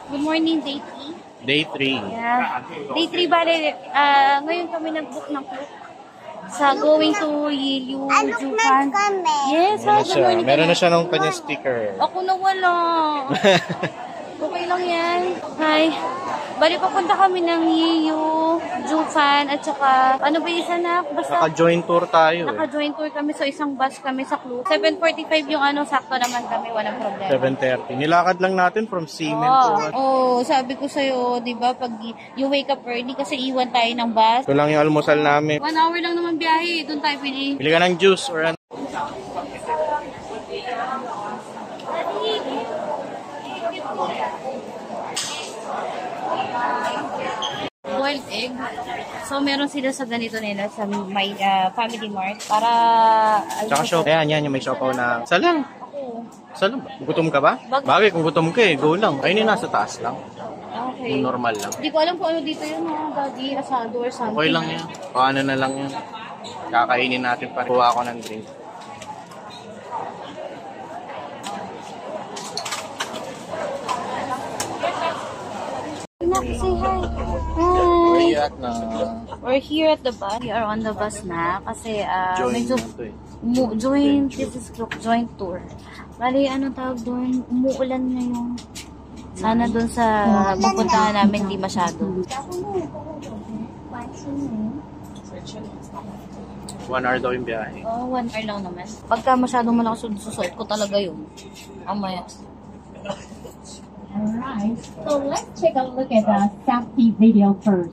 Good morning, day 3. Day 3. Yeah. Day 3, bale, ngayon kami nag-book ng book sa going to Yilu, Jukan. Yes, good morning. Meron na siya ng kanya sticker. Ako na wala. Okay lang yan. Hi. Bali, papunta kami ng Yilu, Jukan, at saka, ano ba isa na? Basta, naka-join tour tayo. Naka-join tour kami, so isang bus kami sa Clue. 7:45 yung sakto naman kami, walang problema. 7:30. Nilakad lang natin from Seaman to... Sabi ko sa'yo, di ba, pag you wake up early kasi iwan tayo ng bus. Ito lang yung almusal namin. 1 hour lang naman biyahe, doon tayo pili. Pili ka ng juice or ano. Boiled egg. So, meron sila sa ganito nila sa my Family Mart para... Tsaka shop. Ayan, yan yung may siopaw na... Salang. Salang ba? Gutom ka ba? Bagay, kung gutom ka go lang. Ayun yung nasa taas lang. Okay. Yung normal lang. Hindi ko alam kung ano dito yun, daddy, asado or something. Okay lang yan. Paano na lang yan. Kakainin natin pa. Kuha ako ng drink. Say hi. We're here at the bus. We are on the bus na kasi medyo joint, this is joint tour. Bali, ano tawag doon? Umuulan ngayon. Sana doon sa pupuntahan namin di masyado. 1 hour daw yung biyahe. 1 hour lang naman. Pagka masyadong malakas susuot ko talaga yun. Amaya. Alright, so let's take a look at the safety video first.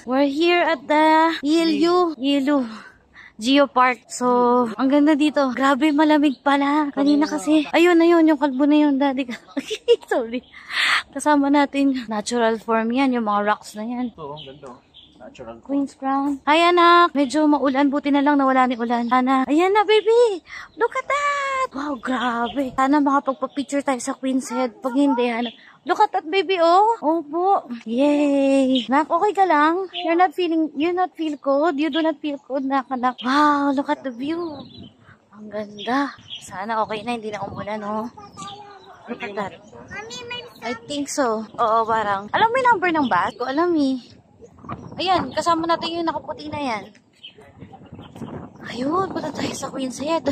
We're here at the Yilu Geopark. So, ang ganda dito. Grabe, malamig pala. Kanina kasi, ayun, yung kalbo na yun, daddy. Sorry. Kasama natin, natural form yan, yung mga rocks na yan. Ito, ang ganda. Natural. Queen's Crown. Hi, anak. Medyo maulan. Buti na lang nawala ni ulan. Anak. Ayan na, baby. Look at that. Wow, grabe. Sana makapagpa-picture tayo sa Queen's Head. Pag hindi, anak. Look at that, baby, oh. Opo. Yay. Nak, okay ka lang? You not feel cold? You do not feel cold, nak. Wow, look at the view. Ang ganda. Sana okay na, hindi na umulan, oh. Look at that. I think so. Oo, parang. Alam mo yung number ng bus? Ko alam eh. Ayan, kasama natin yung nakaputi na yan. Ayun, punta tayo sa Queen's Head.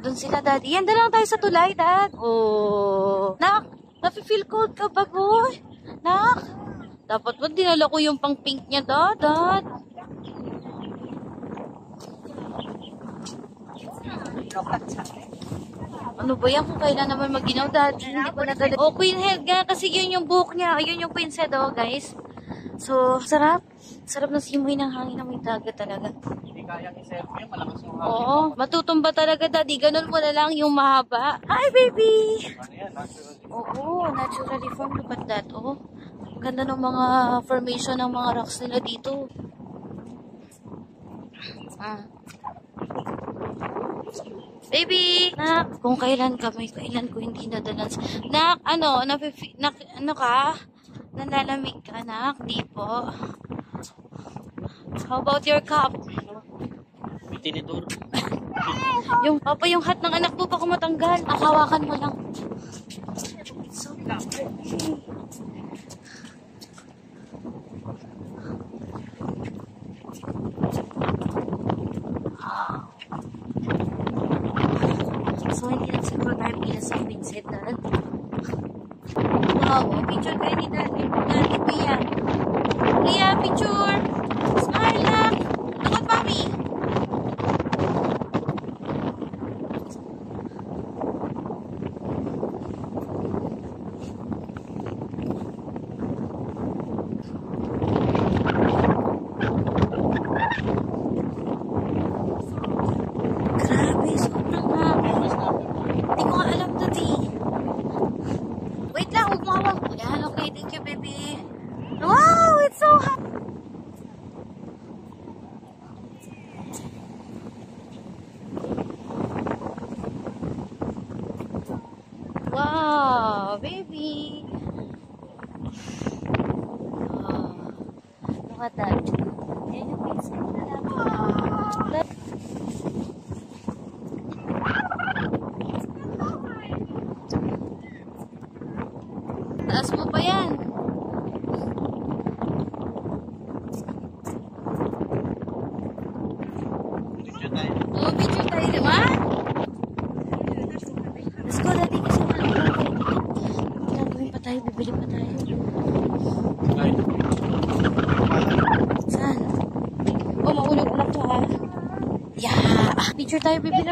Doon sila, daddy. Yan, dalang tayo sa tulay, dad. Oh. Nak, nafe-feel cold ka ba, boy? Nak, dapat ba dinala ko yung pang pink niya, dad? Ano ba yan? Kung kailan naman maginaw, dad? Hindi ko nadala. Oh, Queen's Head nga, kasi yun yung buhok niya. Ayun yung Queen's Head, oh, guys. So, sarap. Sarap na simoy ng hangin na may dagat talaga. Hindi kayang i-selfie yan. Malakas yung hangin. Oo, matutumba talaga, daddy. Ganun mo na lang yung mahaba. Hi, baby! Ano yan? Natural. Oo, naturally formed. Look at that, oh. Ganda ng mga formation ng mga rocks nila dito. Baby! Nak, kung kailan ko hindi nadalan. Nak, ano ka? Nalalamig ka, nak? Di po. How about your cup? Tinidor. Yung hat ng anak mo, baka matanggal. Hawakan mo lang. So, so, hindi lang siguro tayo pila sa Vincent na. Wow, picture kayo ni Daddy. Daddy, Pia. Pia, picture. Smile lang. Look at mommy. Grabe, sobrang grabe. Hindi ko nga alam dati. Wait lang, huwag mo hawak. Yan, okay, thank you, baby. Wow, it's so hot. Wow, baby. Oh, look at that. Yan yung pizza na lang. Taas mo pa yan. Video tayo. Oo, picture tayo, di ba? Let's go, Daddy. Kasi wala ko. Gagawin pa tayo, bibili pa tayo. Ay. Saan? Oh, maulog-ulog to, ha? Yeah! Picture tayo, bibili.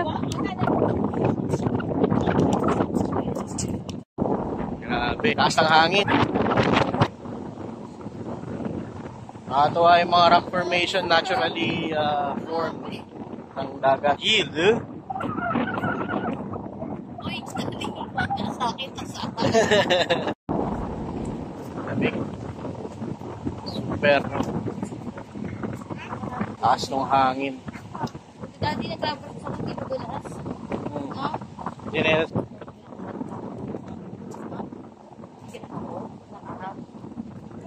Grabe. Taas ng hangin. Nakatuwa yung mga rock formation naturally formed ng dagat. Yield. Uy, Daddy. Sakit na sa akin. Lamig. Super. Taas ng hangin. Daddy, nagkabot sa akin dito dulas. No? Yan eh.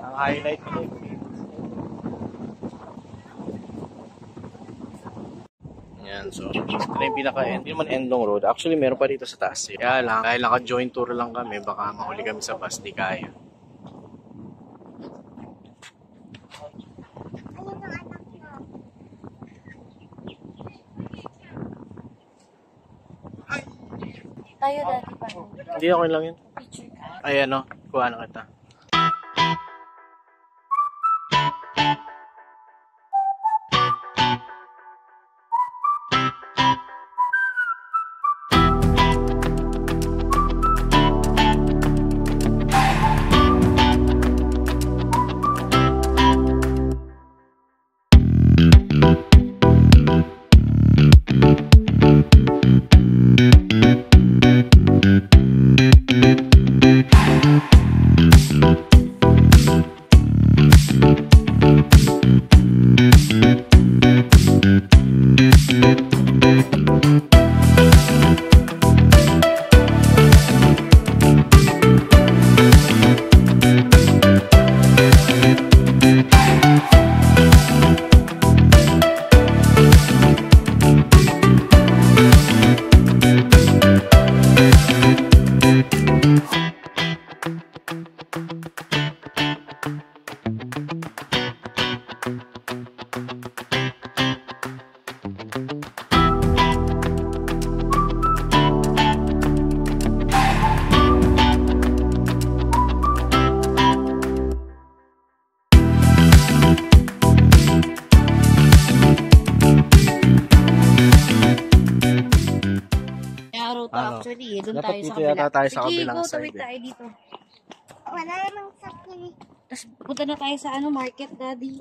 Ang highlight nila yung yan, so ito na yung pinaka-end. Hindi naman end long road. Actually, meron pa dito sa taas. Kaya lang, dahil naka-joint tour lang kami, baka mahuli kami sa bus, di kaya. Tayo, Daddy, pa. Hindi, okay lang yun. Picture ka. Ay, ano, kuha na kita. Ano? Actually, doon Dapat tayo dito sa kabila. yata tayo sa Sige, kabilang go, side tawid eh. tayo dito. Wala namang sakyan. Tapos punta na tayo sa market, Daddy.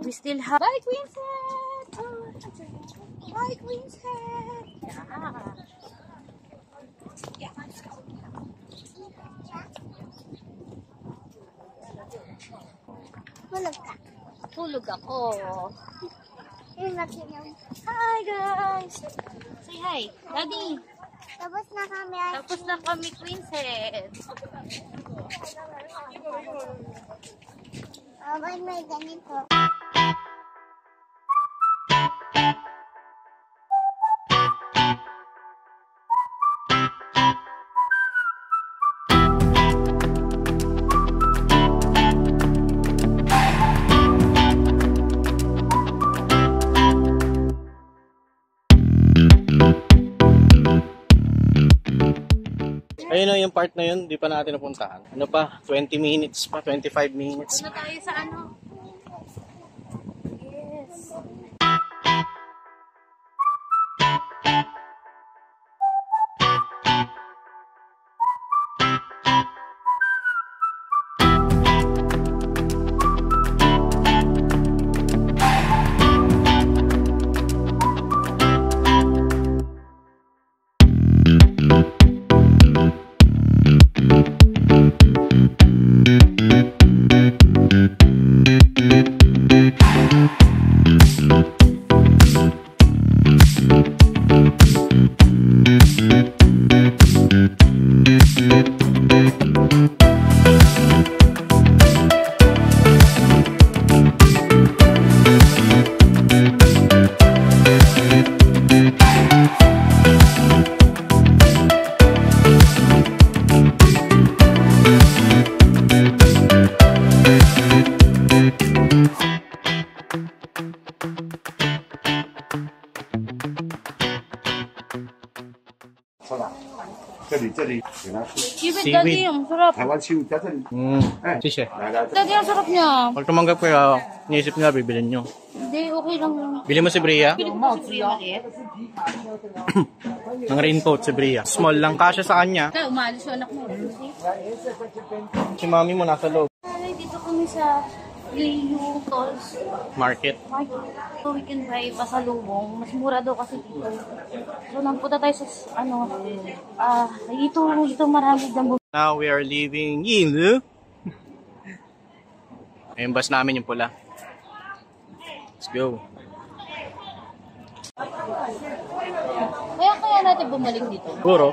We still have... Bye, Quinset! Hi, Queen's Head! Yeah. Tulog ka. Tulog ako. Yung nakinom. Hi, guys! Say hi. Daddy! Tapos na kami. Tapos na kami, Queen's Head. May ganito. Ayun o, yung part na yun, di pa natin napuntahan. Ano pa? 20 minutes pa, 25 minutes. Ano tayo sa ano? Yes. Seaweed, Daddy, ang sarap. 台湾西武在这里。 Sisya. 来来， Daddy, ang sarap niya. Pag tumanggap kayo, niisip nila, bibilin nyo. Hindi, okay lang yun. Bili mo si Bria. Pili ko pa si Bria maliit. Ang raincoat si Bria. Small lang, kasya sa kanya. Kaya umalis yung anak mo. Si mami mo nasa loob. Ay, dito kami sa Liu Tolls Market. Market. So we can buy pasalubong. Mas mura daw kasi dito. So nagpunta tayo sa ito marami dyan. Now we are leaving Yilu. Ayun, bus namin yung pula. Let's go. Kaya natin bumalik dito. Siguro.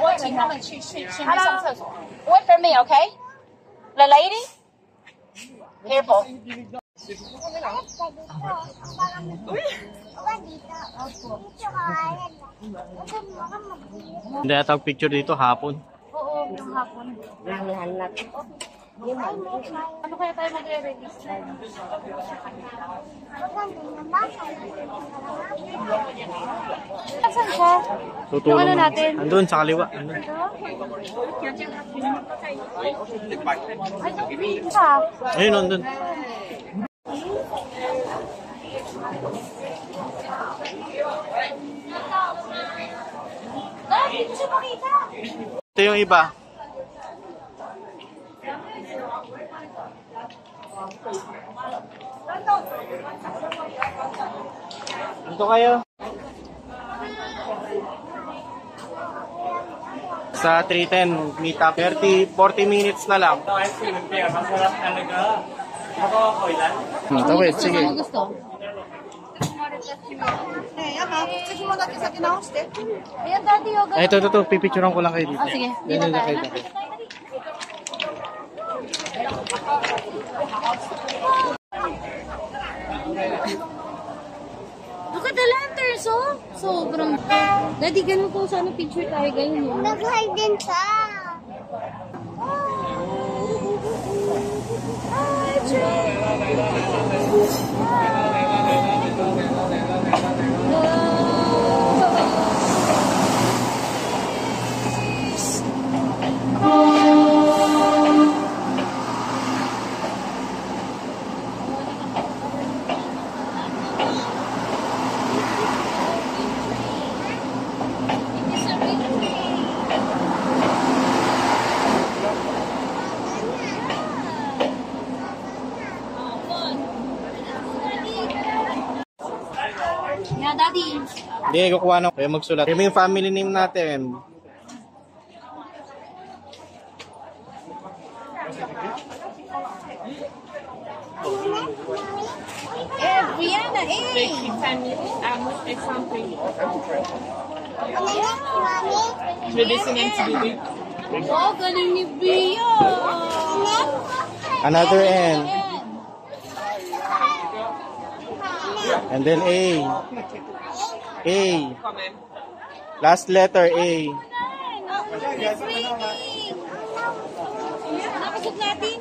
我请他们去先去上厕所。Wait for me, okay? The lady? Careful. Hindi ata picture dito hapon. Oo, yung hapon. Ano kaya tayo magre-ready? Asan siya? Tutulong. Yung ano natin? Andun sa kaliwa. Andun. Ay, isa. Ayun, andun. Dad, hindi siya makita. Ito yung iba. Dito kayo. Sa 310, meet up. 40 minutes na lang. Tawid, sige. Ano gusto? Ayan, daddy, yoga. Ay, ito. Pipicturean ko lang kayo dito. Ah, sige. Dito Dito tayo. kayo. Look at the lanterns, oh. Sobrang... Daddy, ganun po sana picture tayo. Ganun yun. Nag-hide din sa. Yeah, daddy. Hindi, kukuha na. Kaya magsulat. Kaya yung family name natin. Brianna, Oh, galing ni Bria. Another N. And then A. A. Last letter A. Napasok natin.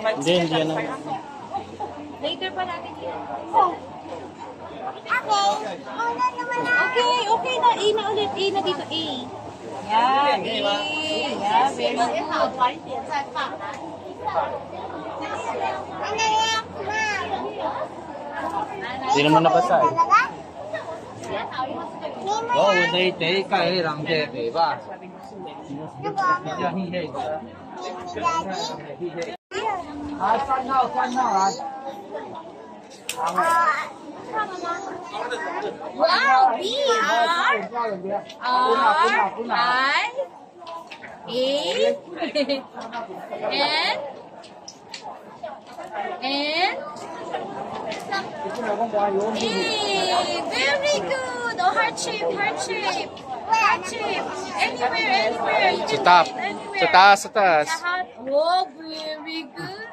Hindi yan. Later pa natin yan. Okay. Okay na. A na ulit. A na dito. A. Yeah, A. Yeah, very good. Ano yan, ma? Hindi naman nabasa eh. Talaga? 我哋地計人嘅地吧， Ano ba? 比較稀稀。 Daddy? 啊，三號啊！ Wow, B, R, I, A, N, A. Very good. Oh, heart shape, heart shape. Heart shape. Anywhere. You Sa can top. do it anywhere. Sa taas, sa taas. Sa heart. Oh, very good.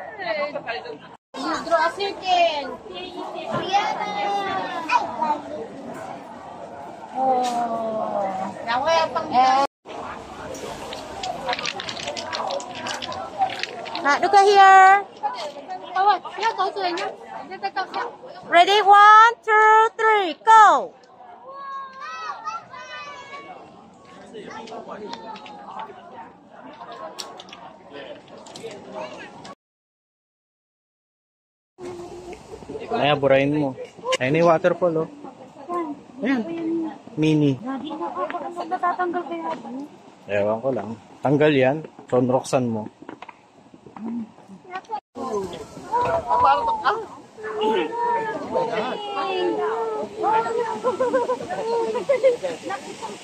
You draw a circle. Brianna. Oh. Look at here. Ready? 1, 2, 3, go. Ay, burahin mo. Ayun yung waterfall, oh. Ayan. Mini. Daddy, natatanggal kaya ito? Ewan ko lang. Tanggal yan. Sonroxan mo.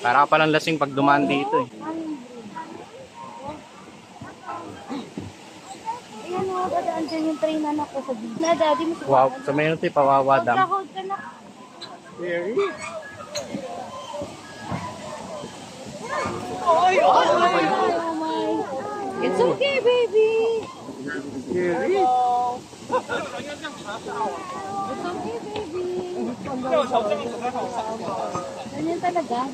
Para ka palang lasing pag dumaan dito eh. Ayan o, dadaan dyan yung train anak ko sa beach. Na, daddy mo. Wow, sa may natin pawawa dam. Hold ka na. Oh my. It's okay, baby. It's okay, baby. Ganyan talaga.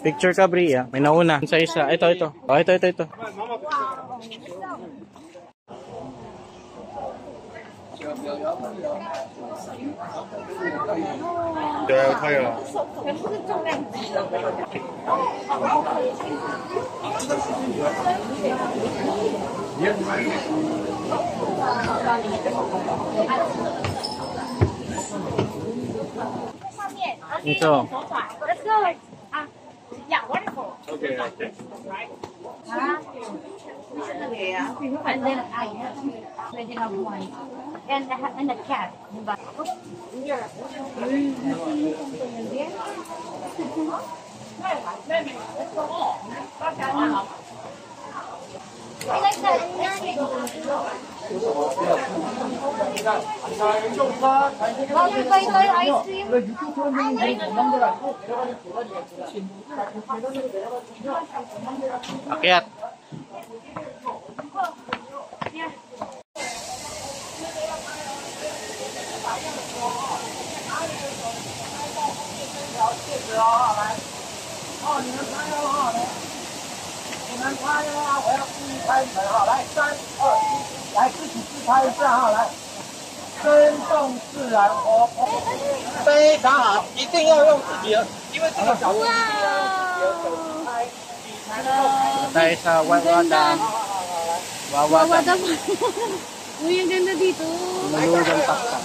Picture ka, Bria. May nauna. Sa isa. Ito. Oh, ito.对，可以了。 Ito. Let's go. Yeah, wonderful. Okay. And then I already have one. And a cat. Diba? I like that. Bakit ba ito yung ice cream? Akyat. Tayo sa Wawa Dam. Wawa Dam. Uy, ang ganda dito. Malulog ang taktak.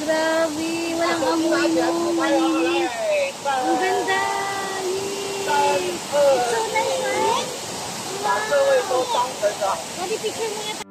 Grabe, walang amoy mo, malinis. Ang ganda. Yay! It's so nice, right? Wow! Pwede picture mo nga.